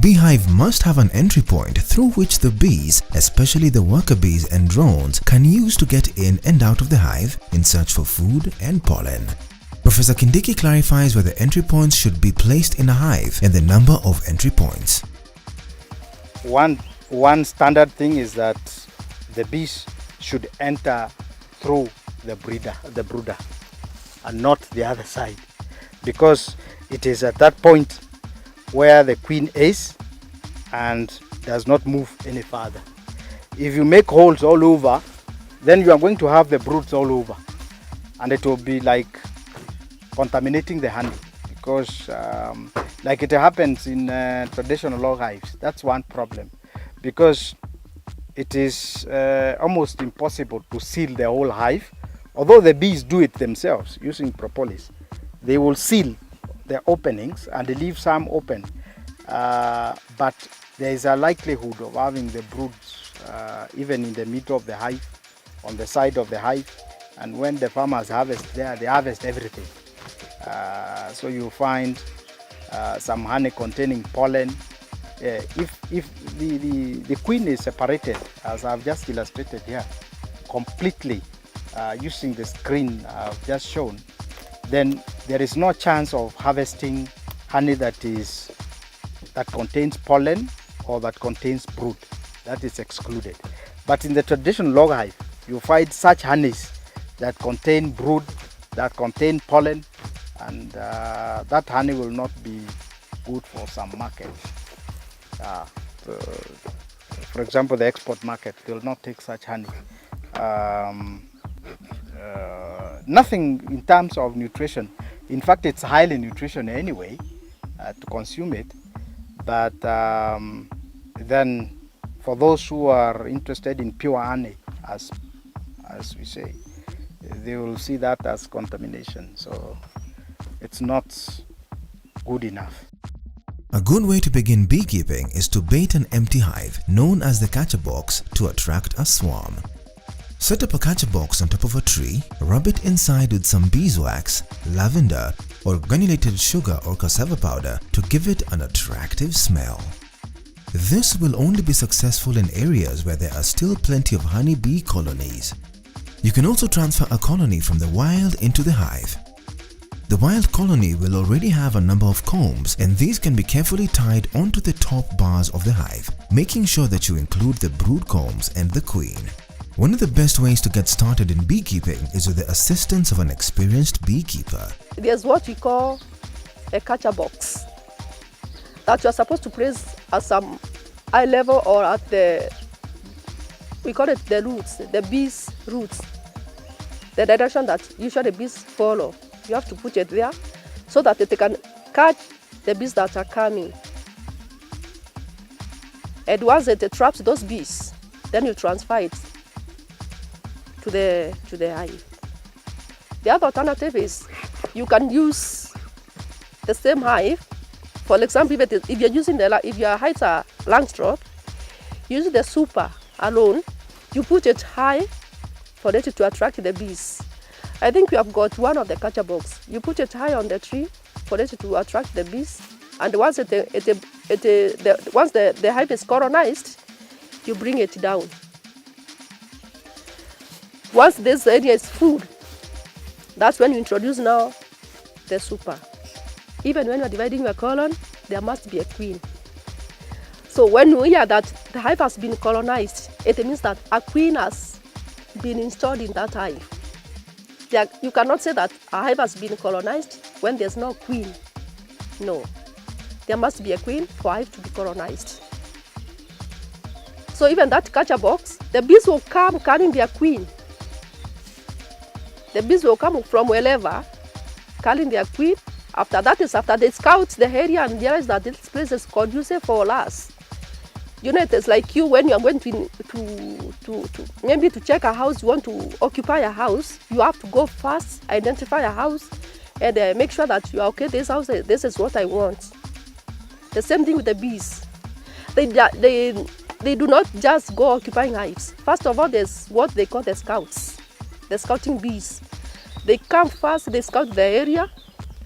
beehive must have an entry point through which the bees, especially the worker bees and drones, can use to get in and out of the hive in search for food and pollen. Professor Kindiki clarifies where the entry points should be placed in a hive and the number of entry points. One standard thing is that the bees should enter through the brooder, and not the other side, because it is at that point where the queen is and does not move any further. If you make holes all over, then you are going to have the broods all over, and it will be like contaminating the honey, because like it happens in traditional log hives. That's one problem, because it is almost impossible to seal the whole hive. Although the bees do it themselves using propolis, they will seal the openings and leave some open, but there is a likelihood of having the broods even in the middle of the hive, on the side of the hive, and when the farmers harvest there, they harvest everything. So you find some honey containing pollen. If the queen is separated, as I've just illustrated here, completely using the screen I've just shown, then there is no chance of harvesting honey that contains pollen or that contains brood. That is excluded. But in the traditional log hive, you find such honeys that contain brood, that contain pollen, and that honey will not be good for some markets. For example, the export market will not take such honey. Nothing in terms of nutrition. In fact, it's highly nutritional anyway to consume it. But then for those who are interested in pure honey, as we say, they will see that as contamination. So it's not good enough. A good way to begin beekeeping is to bait an empty hive, known as the catcher box, to attract a swarm. Set up a catcher box on top of a tree, rub it inside with some beeswax, lavender, or granulated sugar or cassava powder to give it an attractive smell. This will only be successful in areas where there are still plenty of honey bee colonies. You can also transfer a colony from the wild into the hive. The wild colony will already have a number of combs, and these can be carefully tied onto the top bars of the hive, making sure that you include the brood combs and the queen. One of the best ways to get started in beekeeping is with the assistance of an experienced beekeeper. There's what we call a catcher box that you're supposed to place at some eye level or at we call it the roots, the bees' roots, the direction that usually bees follow. You have to put it there so that they can catch the bees that are coming. And once it traps those bees, then you transfer it to the hive. The other alternative is you can use the same hive. For example, if your hives are Langstroth, use the super alone. You put it high for it to attract the bees. I think we have got one of the catcher box. You put it high on the tree for it to attract the bees, and once once the hive is colonized, you bring it down. Once this area is full, that's when you introduce now the super. Even when you are dividing your colony, there must be a queen. So when we hear that the hive has been colonized, it means that a queen has been installed in that hive. You cannot say that a hive has been colonized when there's no queen. No. There must be a queen for a hive to be colonized. So even that catcher box, the bees will come carrying their queen. The bees will come from wherever, carrying their queen. After they scout the area and realize that this place is conducive for us. You know, it's like you when you are going to maybe to check a house, you want to occupy a house, you have to go first, identify a house, and make sure that you are okay. This house, this is what I want. The same thing with the bees. They do not just go occupying hives. First of all, there's what they call the scouts, the scouting bees. They come first, they scout the area.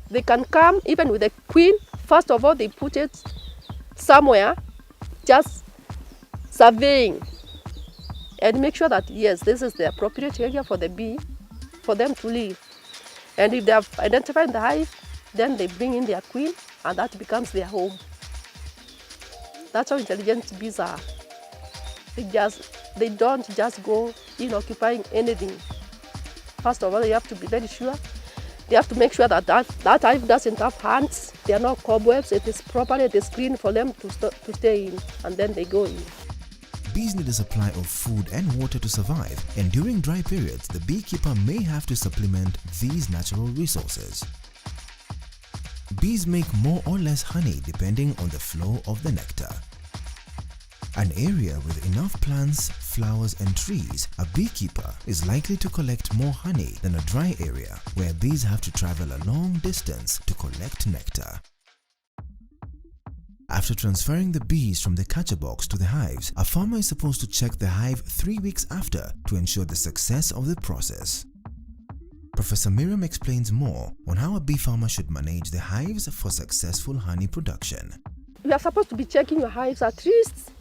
They can come even with the queen. First of all, they put it somewhere, just surveying and make sure that yes, this is the appropriate area for the bee, for them to live. And if they have identified the hive, then they bring in their queen, and that becomes their home. That's how intelligent bees are. They don't just go in occupying anything. First of all, you have to be very sure. They have to make sure that that hive doesn't have ants. There are no cobwebs. It is clean for them to stay in, and then they go in. Bees need a supply of food and water to survive, and during dry periods, the beekeeper may have to supplement these natural resources. Bees make more or less honey depending on the flow of the nectar. An area with enough plants, flowers and trees, a beekeeper is likely to collect more honey than a dry area where bees have to travel a long distance to collect nectar. After transferring the bees from the catcher box to the hives, a farmer is supposed to check the hive 3 weeks after to ensure the success of the process. Professor Miriam explains more on how a bee farmer should manage the hives for successful honey production. You are supposed to be checking your hives at least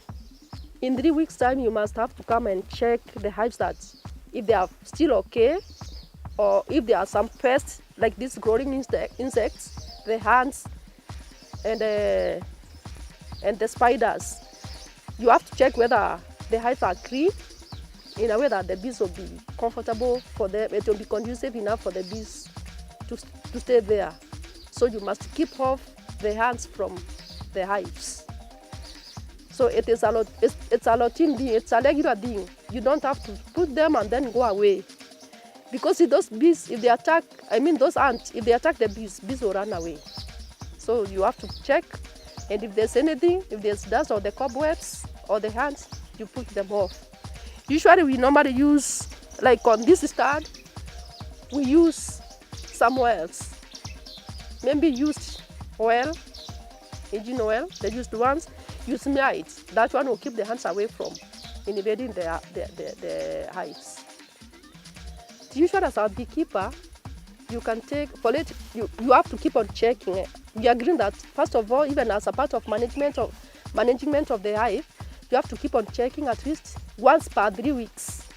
in 3 weeks' time. You must have to come and check the hives that if they are still okay, or if there are some pests like these growing insects, the ants and the spiders. You have to check whether the hives are clean in a way that the bees will be comfortable for them. It will be conducive enough for the bees to stay there. So you must keep off the ants from the hives. So it is it's a routine thing, it's a regular thing. You don't have to put them and then go away. Because if those bees, if they attack, those ants, if they attack the bees will run away. So you have to check, and if there's anything, if there's dust or the cobwebs or the ants, you put them off. Usually we normally use, like on this stand, we use some oils. Maybe used oil, engine oil, the used ones. You smear it. That one will keep the ants away from invading the hives. Usually as a beekeeper, you can take, for it, you have to keep on checking it. We agree that first of all, even as a part of management of the hive, you have to keep on checking at least once per 3 weeks.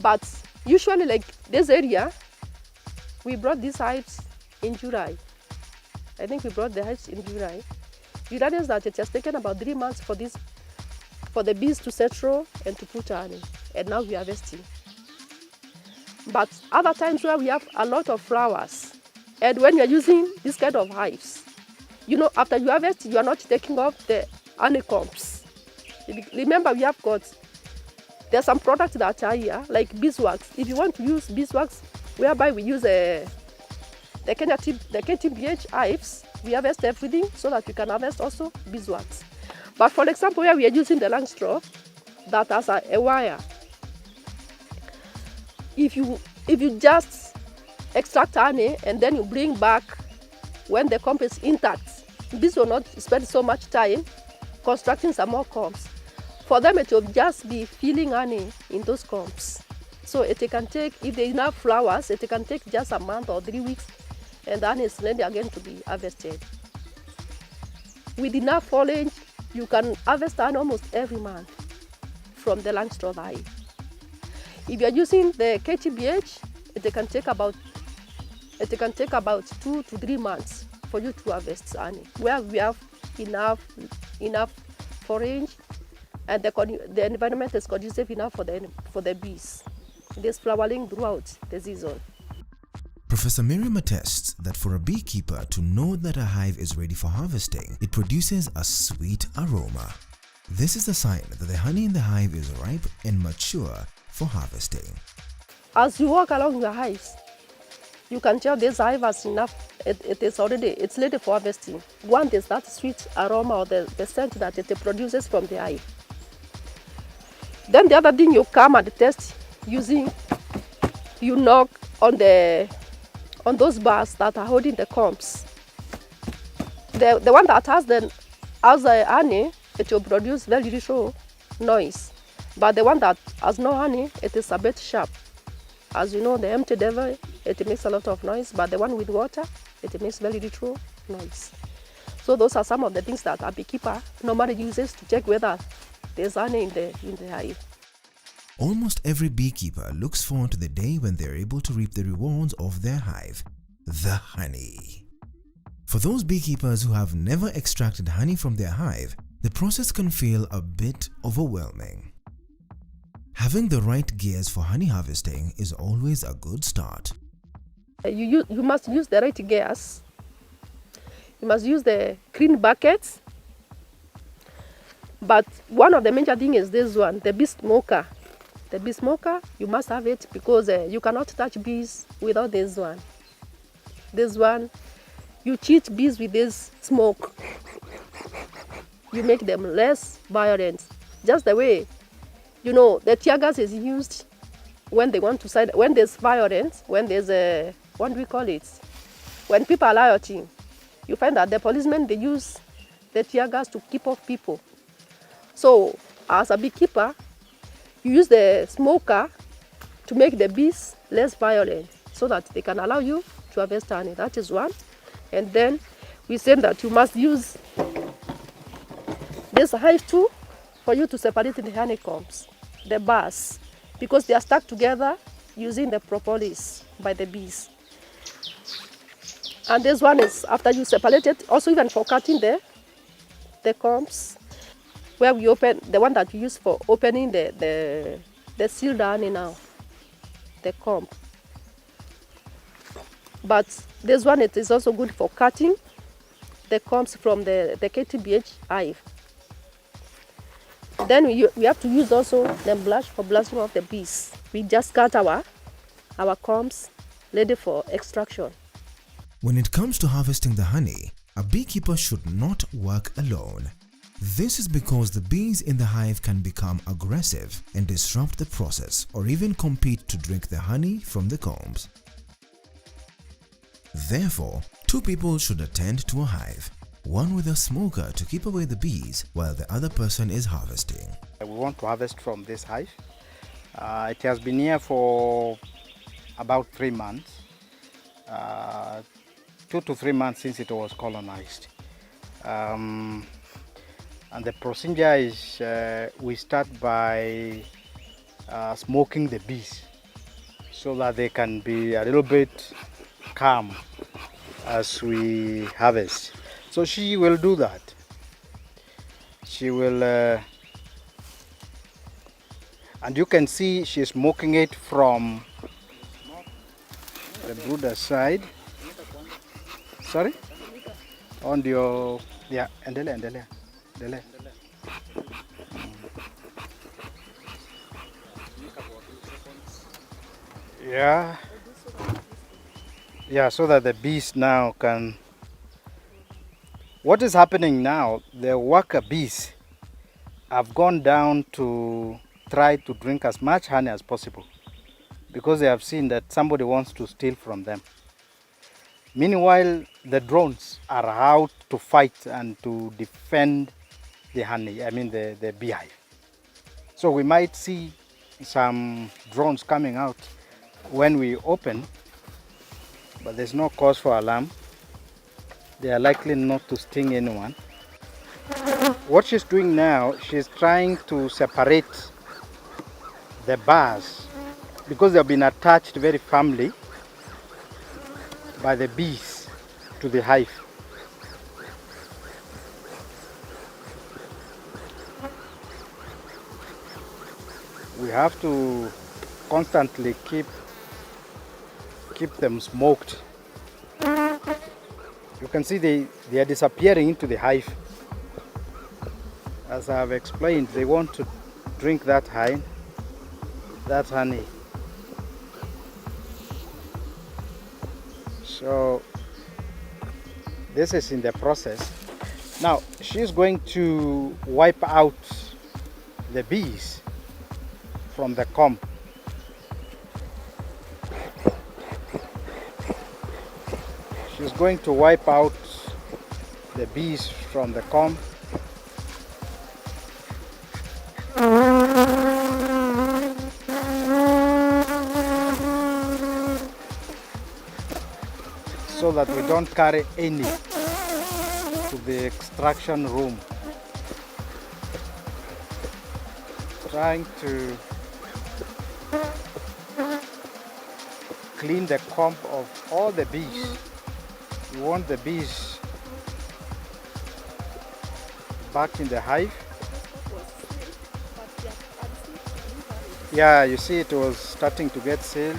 But usually, like this area, we brought these hives in July. I think we brought the hives in July. You realize that it has taken about 3 months for the bees to settle and to put honey, and now we are harvesting. But other times where we have a lot of flowers, and when you are using this kind of hives, after you harvest, you are not taking off the honeycombs. Remember, there's some products that are here, like beeswax. If you want to use beeswax, whereby we use the KTBH hives, we harvest everything so that you can harvest also beeswax. But for example, where we are using the long straw that has a wire, if you just extract honey and then you bring back when the comb is intact, bees will not spend so much time constructing some more combs. For them, it will just be filling honey in those combs. So it can take, if there are enough flowers, it can take just a month or 3 weeks, and the honey is ready again to be harvested. With enough foliage, you can harvest honey almost every month from the Langstroth hive. If you are using the KTBH, it can take about 2 to 3 months for you to harvest honey, where we have enough forage, and the environment is conducive enough for the bees. There's flowering throughout the season. Professor Miriam attests that for a beekeeper to know that a hive is ready for harvesting, it produces a sweet aroma. This is a sign that the honey in the hive is ripe and mature for harvesting. As you walk along the hives, you can tell this hive has enough. It's ready for harvesting. One is that sweet aroma or the scent that it produces from the hive. Then the other thing, you come and test using, you knock on those bars that are holding the combs. The one that has the honey, it will produce very little noise. But the one that has no honey, it is a bit sharp. As you know, the empty devil, it makes a lot of noise, but the one with water, it makes very little noise. So those are some of the things that a beekeeper normally uses to check whether there's honey in the hive. Almost every beekeeper looks forward to the day when they're able to reap the rewards of their hive, the honey. For those beekeepers who have never extracted honey from their hive, the process can feel a bit overwhelming. Having the right gears for honey harvesting is always a good start. You must use the right gears. You must use the clean buckets. But one of the major things is this one, the bee smoker. The bee smoker, you must have it because you cannot touch bees without this one. This one, you cheat bees with this smoke. You make them less violent. Just the way, the tear gas is used when they want to when there's violence, when there's a, what do we call it? When people are rioting, you find that the policemen, they use the tear gas to keep off people. So, as a beekeeper, you use the smoker to make the bees less violent so that they can allow you to harvest honey. That is one. And then we said that you must use this hive tool for you to separate the honeycombs, the bars, because they are stuck together using the propolis by the bees. And this one is after you separate it, also even for cutting the combs, where we open, the one that we use for opening the sealed honey now, the comb. But this one, it is also good for cutting the combs from the KTBH hive. Then we have to use also the brush for blasting off the bees. We just cut our combs ready for extraction. When it comes to harvesting the honey, a beekeeper should not work alone. This is because the bees in the hive can become aggressive and disrupt the process or even compete to drink the honey from the combs. Therefore, two people should attend to a hive, one with a smoker to keep away the bees while the other person is harvesting. We want to harvest from this hive. It has been here for about 3 months, 2 to 3 months since it was colonized. And the procedure is we start by smoking the bees so that they can be a little bit calm as we harvest. So she will do that. She will, and you can see she's smoking it from the brooder side. Sorry? On your, yeah, endelea. Yeah, so that the bees now can. What is happening now, the worker bees have gone down to try to drink as much honey as possible because they have seen that somebody wants to steal from them. Meanwhile, the drones are out to fight and to defend the honey, the beehive. So we might see some drones coming out when we open, but there's no cause for alarm. They are likely not to sting anyone. What she's doing now, she's trying to separate the bars because they've been attached very firmly by the bees to the hive. We have to constantly keep them smoked. You can see they are disappearing into the hive. As I have explained, they want to drink that honey. So this is in the process. Now she's going to wipe out the bees from the comb. She's going to wipe out the bees from the comb. So that we don't carry any to the extraction room, trying to clean the comb of all the bees. You want the bees back in the hive. Yeah, you see it was starting to get sealed,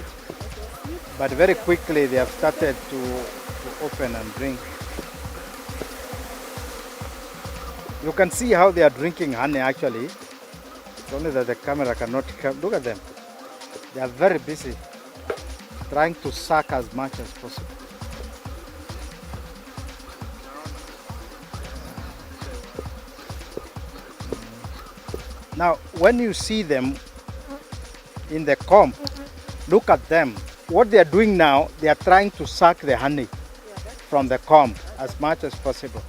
but very quickly they have started to open and drink. You can see how they are drinking honey actually. It's only that the camera cannot come. Look at them. They are very busy trying to suck as much as possible. Now, when you see them in the comb, look at them. What they are doing now, they are trying to suck the honey from the comb as much as possible.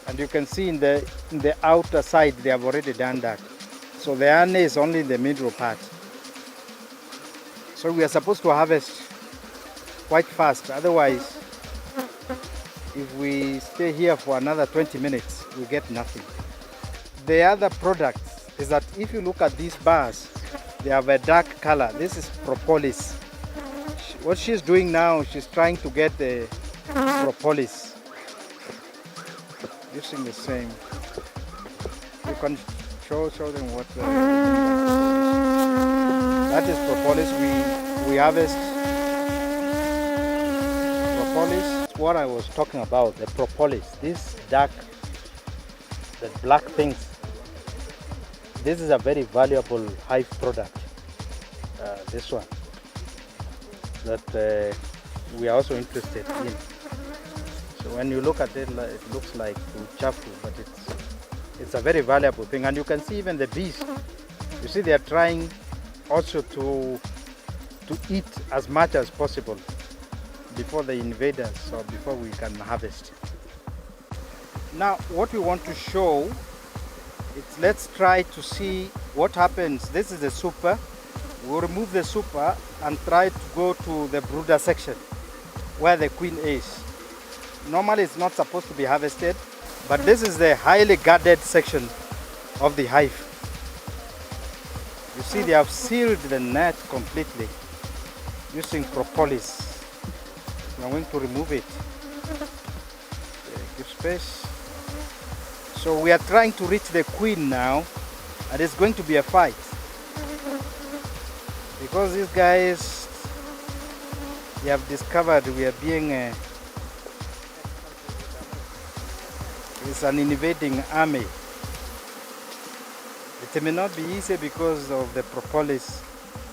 And you can see in the outer side, they have already done that. So the honey is only in the middle part. So we are supposed to harvest quite fast. Otherwise, if we stay here for another 20 minutes, we get nothing. The other product is that if you look at these bars, they have a dark color. This is propolis. What she's doing now, she's trying to get the propolis using the same. You can show them what that is propolis. We harvest propolis. It's what I was talking about, the propolis. This dark, the black things. This is a very valuable hive product. This one that we are also interested in. So when you look at it, it looks like uchafu, but it's a very valuable thing. And you can see even the bees. You see, they are trying also to eat as much as possible before the invaders or before we can harvest. Now, what we want to show, let's try to see what happens. This is the super. We'll remove the super and try to go to the brooder section where the queen is. Normally it's not supposed to be harvested, but this is the highly guarded section of the hive. You see, they have sealed the net completely using propolis. I'm going to remove it. Give space. So we are trying to reach the queen now, and it's going to be a fight. Because these guys, they have discovered we are being it's an invading army. It may not be easy because of the propolis.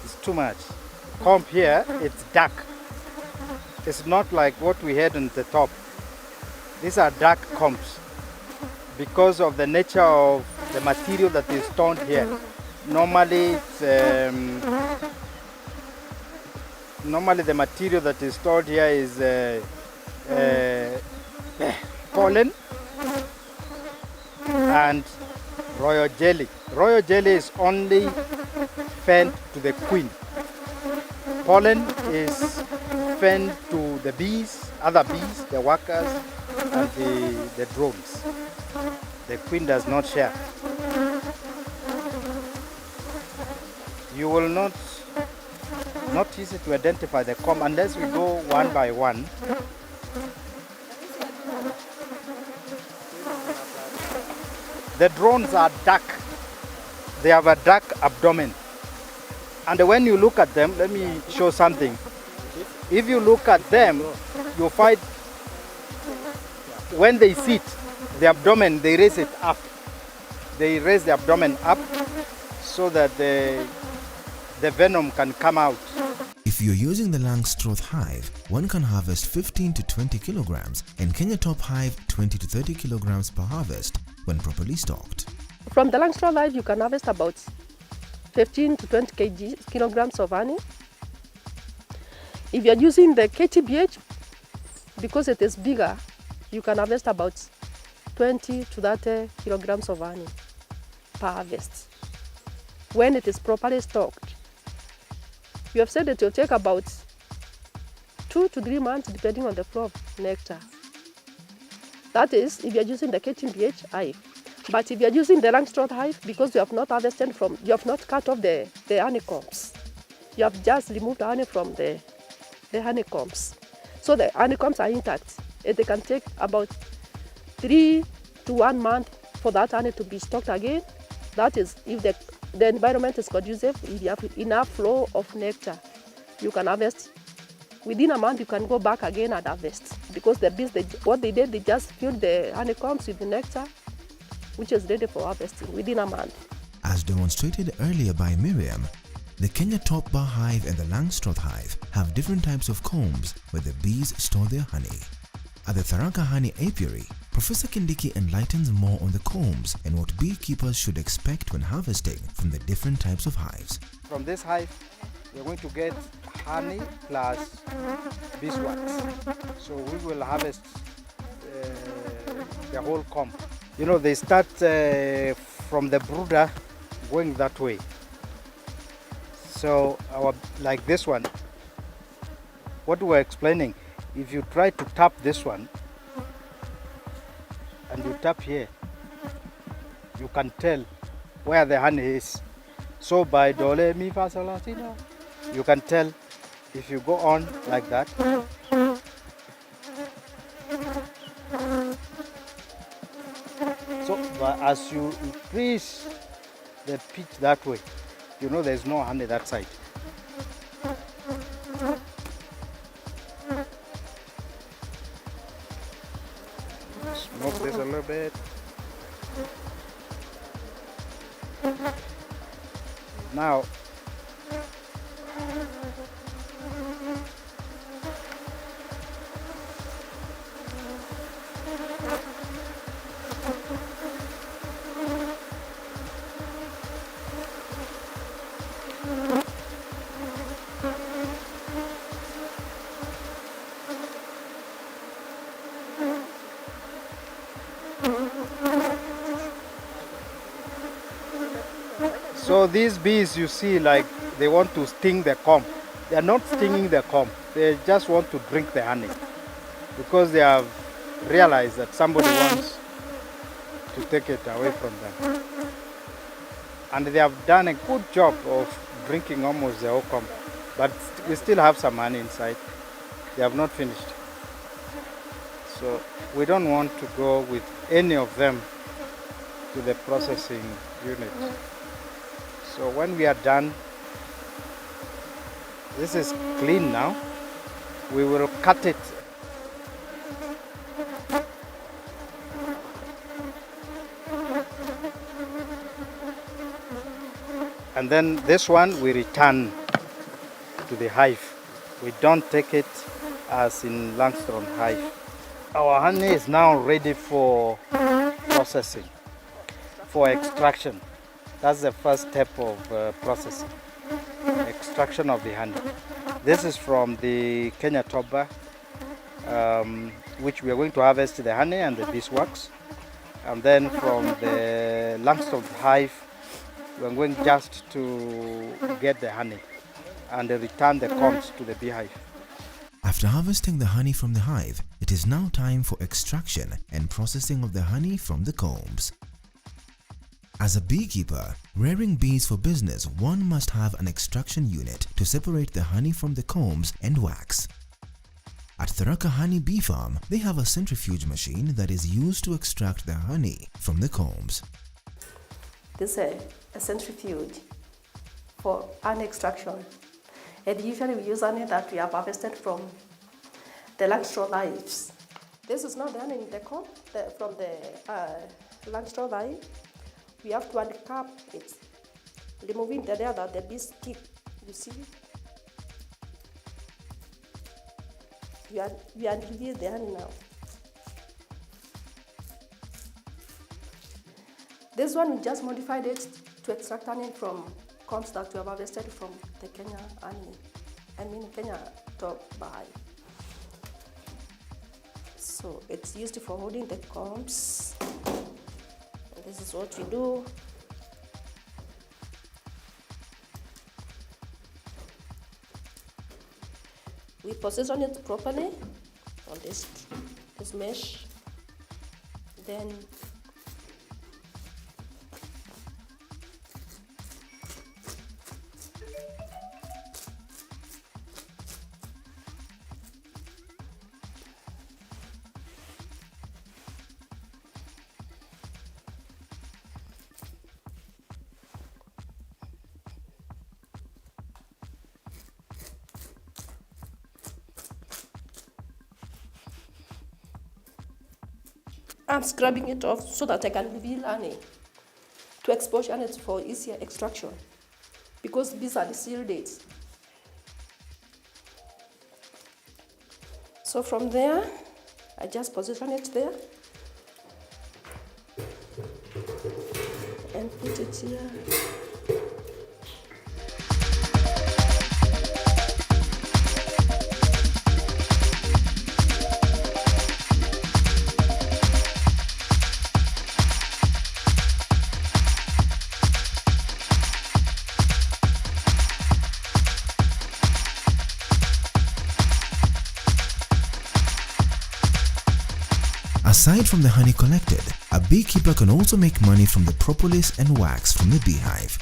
It's too much. Comb here, it's dark. It's not like what we had on the top. These are dark combs because of the nature of the material that is stored here. Normally, normally the material that is stored here is pollen and royal jelly. Royal jelly is only fed to the queen. Pollen is fed to the bees, other bees, the workers, and the drones. The queen does not share. You will not easy to identify the comb unless we go one by one. The drones are dark. They have a dark abdomen. And when you look at them, let me show something. If you look at them, you'll find when they sit, the abdomen, they raise it up. They raise the abdomen up so that the venom can come out. If you're using the Langstroth hive, one can harvest 15 to 20 kilograms, and Kenya Top hive 20 to 30 kilograms per harvest when properly stocked. From the Langstroth hive, you can harvest about 15 to 20 kilograms of honey. If you're using the KTBH, because it is bigger, you can harvest about 20 to 30 kilograms of honey per harvest when it is properly stocked. We have said it will take about 2 to 3 months depending on the flow of nectar. That is, if you're using the KTBH hive. But if you're using the Langstroth hive, because you have not harvested from, you have not cut off the honeycombs. You have just removed the honey from the honeycombs. So the honeycombs are intact. And they can take about 3 to 1 month for that honey to be stocked again. That is, if the environment is conducive, if you have enough flow of nectar, you can harvest. Within a month, you can go back again and harvest. Because the bees, what they did, they just filled the honeycombs with the nectar, which is ready for harvesting within a month. As demonstrated earlier by Miriam, the Kenya top bar hive and the Langstroth hive have different types of combs where the bees store their honey. At the Tharaka Honey Apiary, Professor Kindiki enlightens more on the combs and what beekeepers should expect when harvesting from the different types of hives. From this hive, we're going to get honey plus beeswax. So we will harvest the whole comb. You know, they start from the brooder going that way. So like this one, what we're explaining, if you try to tap this one and you tap here, you can tell where the honey is. So by do, re, mi, fa, sol, la, si, do, you can tell if you go on like that. So but as you increase the pitch that way, you know there's no honey that side. Smoke this a little bit. Now, so these bees, you see, like they want to sting the comb. They are not stinging the comb. They just want to drink the honey because they have realized that somebody wants to take it away from them. And they have done a good job of drinking almost the whole comb. But we still have some honey inside. They have not finished. So we don't want to go with any of them to the processing unit. So when we are done, this is clean now, we will cut it. And then this one we return to the hive. We don't take it as in Langstroth hive. Our honey is now ready for processing, for extraction. That's the first step of processing, extraction of the honey. This is from the Kenya Toba, which we are going to harvest the honey and the beeswax. And then from the Langstroth hive, we are going just to get the honey and return the combs to the beehive. After harvesting the honey from the hive, it is now time for extraction and processing of the honey from the combs. As a beekeeper, rearing bees for business, one must have an extraction unit to separate the honey from the combs and wax. At Tharaka Honey Bee Farm, they have a centrifuge machine that is used to extract the honey from the combs. This is a centrifuge for honey extraction. And usually we use honey that we have harvested from the Langstroth hives. This is not the honey in the comb from the Langstroth hive. We have to uncap it, removing the layer that the bees keep. You see? We release the honey now. This one we just modified it to extract honey from combs that we have harvested from the Kenya top hive. So it's used for holding the combs. This is what we do. We position it properly on this mesh. then I'm scrubbing it off so that I can reveal honey to expose honey for easier extraction because bees are sealed it. So from there, I just position it there and put it here. Aside from the honey collected, a beekeeper can also make money from the propolis and wax from the beehive.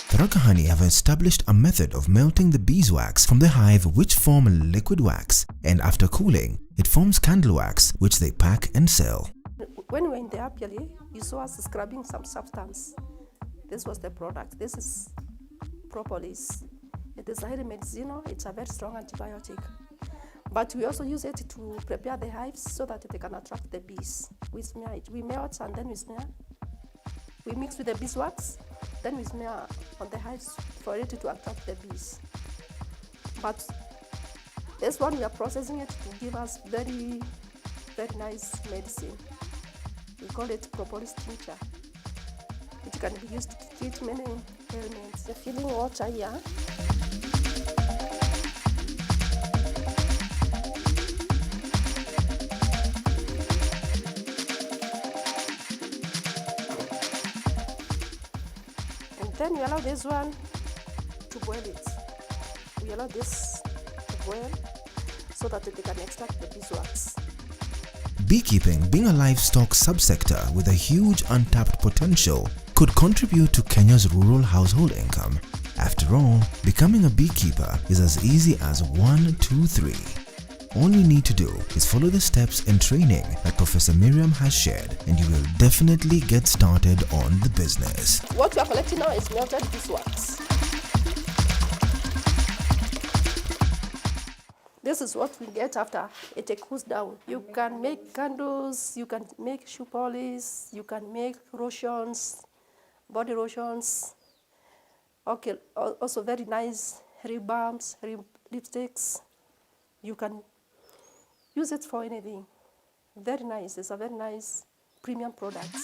Tharaka Honey have established a method of melting the beeswax from the hive which form liquid wax, and after cooling, it forms candle wax which they pack and sell. When we were in the apiary, you saw us scrubbing some substance. This was the product. This is Propolis. It is highly medicinal. It's a very strong antibiotic. But we also use it to prepare the hives so that they can attract the bees. We smear it. We melt and then we smear. We mix with the beeswax, then we smear on the hives for it to attract the bees. But this one we are processing it to give us very, very nice medicine. We call it Propolis tincture. It can be used to treat many ailments. The filling water here. Then we allow this one to boil it. We allow this to boil so that they can extract the beeswax. Beekeeping, being a livestock subsector with a huge untapped potential, could contribute to Kenya's rural household income. After all, becoming a beekeeper is as easy as 1, 2, 3. All you need to do is follow the steps and training that Professor Miriam has shared, and you will definitely get started on the business. What we are collecting now is melted beeswax. This is what we get after it cools down. You can make candles, you can make shoe polish, you can make lotions, body lotions. Okay, also very nice lip balms, lipsticks. You can use it for anything. Very nice. It's a very nice premium product.